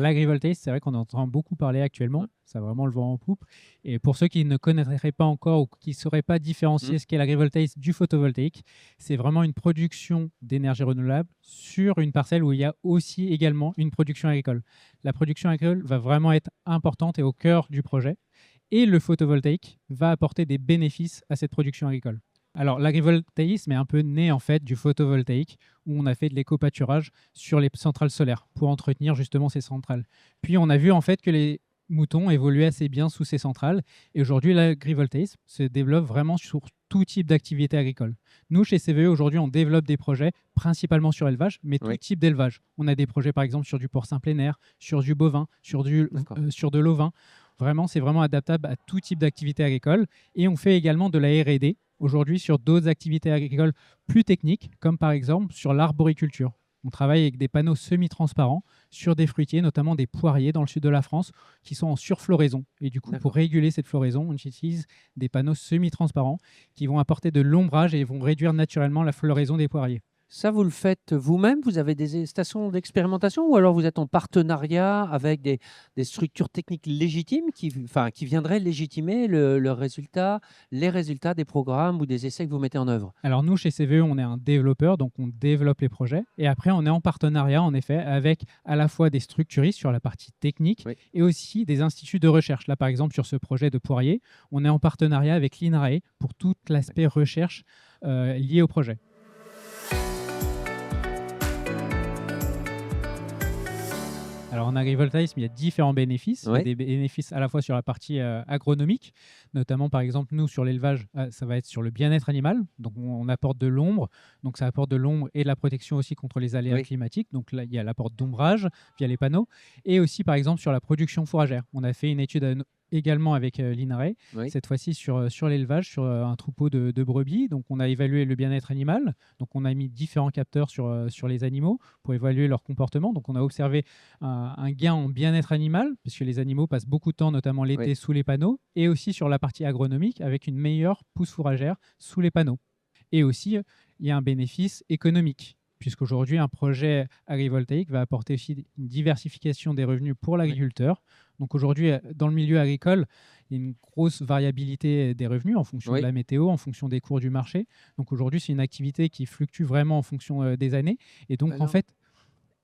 l'agrivoltaïsme, c'est vrai qu'on en entend beaucoup parler actuellement. Ça a vraiment le vent en poupe. Et pour ceux qui ne connaîtraient pas encore ou qui ne sauraient pas différencier ce qu'est l'agrivoltaïsme du photovoltaïque, c'est vraiment une production d'énergie renouvelable sur une parcelle où il y a aussi également une production agricole. La production agricole va vraiment être importante et au cœur du projet. Et le photovoltaïque va apporter des bénéfices à cette production agricole. Alors, l'agrivoltaïsme est un peu né en fait du photovoltaïque où on a fait de l'éco-pâturage sur les centrales solaires pour entretenir justement ces centrales. Puis on a vu en fait que les moutons évoluaient assez bien sous ces centrales et aujourd'hui l'agrivoltaïsme se développe vraiment sur tout type d'activité agricole. Nous chez CVE aujourd'hui on développe des projets principalement sur élevage mais tout type d'élevage. On a des projets par exemple sur du porcin plein air, sur du bovin, sur de l'ovin. Vraiment, c'est vraiment adaptable à tout type d'activité agricole. Et on fait également de la R&D aujourd'hui sur d'autres activités agricoles plus techniques, comme par exemple sur l'arboriculture. On travaille avec des panneaux semi-transparents sur des fruitiers, notamment des poiriers dans le sud de la France, qui sont en surfloraison. Et du coup, pour réguler cette floraison, on utilise des panneaux semi-transparents qui vont apporter de l'ombrage et vont réduire naturellement la floraison des poiriers. Ça, vous le faites vous-même? Vous avez des stations d'expérimentation ou alors vous êtes en partenariat avec des structures techniques légitimes qui viendraient légitimer les résultats des programmes ou des essais que vous mettez en œuvre? Alors nous, chez CVE, on est un développeur, donc on développe les projets. Et après, on est en partenariat, en effet, avec à la fois des structuristes sur la partie technique et aussi des instituts de recherche. Là, par exemple, sur ce projet de poirier, on est en partenariat avec l'INRAE pour tout l'aspect recherche lié au projet. Alors en agrivoltaïsme, il y a différents bénéfices. Il y a des bénéfices à la fois sur la partie agronomique, notamment par exemple nous sur l'élevage, ça va être sur le bien-être animal. Donc on apporte de l'ombre, donc ça apporte de l'ombre et de la protection aussi contre les aléas climatiques. Donc là, il y a l'apport d'ombrage via les panneaux. Et aussi par exemple sur la production fourragère. On a fait une étude également avec l'INRAE, cette fois-ci sur l'élevage, sur un troupeau de brebis. Donc on a évalué le bien-être animal. Donc on a mis différents capteurs sur les animaux pour évaluer leur comportement. Donc on a observé un gain en bien-être animal, puisque les animaux passent beaucoup de temps, notamment l'été, sous les panneaux, et aussi sur la partie agronomique, avec une meilleure pousse fourragère sous les panneaux. Et aussi, il y a un bénéfice économique, puisqu'aujourd'hui, un projet agrivoltaïque va apporter aussi une diversification des revenus pour l'agriculteur. Donc aujourd'hui, dans le milieu agricole, il y a une grosse variabilité des revenus en fonction de la météo, en fonction des cours du marché. Donc aujourd'hui, c'est une activité qui fluctue vraiment en fonction des années. Et donc, en fait,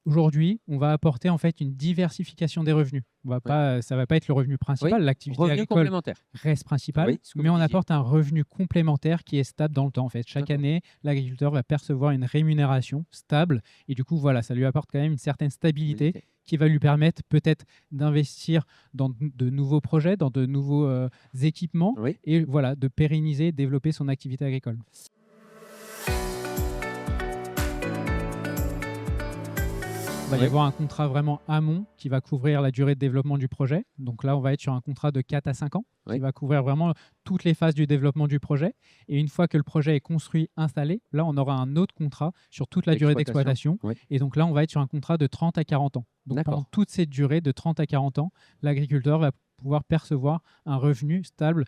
aujourd'hui, on va apporter en fait une diversification des revenus. Ça va pas être le revenu principal. L'activité agricole reste principale, mais on apporte un revenu complémentaire qui est stable dans le temps. En fait, chaque année, l'agriculteur va percevoir une rémunération stable et du coup, voilà, ça lui apporte quand même une certaine stabilité qui va lui permettre peut-être d'investir dans de nouveaux projets, dans de nouveaux équipements et voilà, de pérenniser, développer son activité agricole. Il va y avoir un contrat vraiment amont qui va couvrir la durée de développement du projet. Donc là, on va être sur un contrat de 4 à 5 ans qui va couvrir vraiment toutes les phases du développement du projet. Et une fois que le projet est construit, installé, là, on aura un autre contrat sur toute la durée d'exploitation. Et donc là, on va être sur un contrat de 30 à 40 ans. Donc pendant toute cette durée de 30 à 40 ans, l'agriculteur va pouvoir percevoir un revenu stable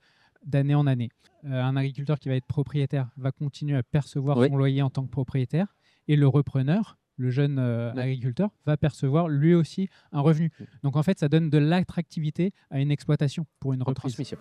d'année en année. Un agriculteur qui va être propriétaire va continuer à percevoir son loyer en tant que propriétaire. Et le repreneur, le jeune agriculteur, va percevoir lui aussi un revenu. Donc en fait, ça donne de l'attractivité à une exploitation pour une reprise. Transmission.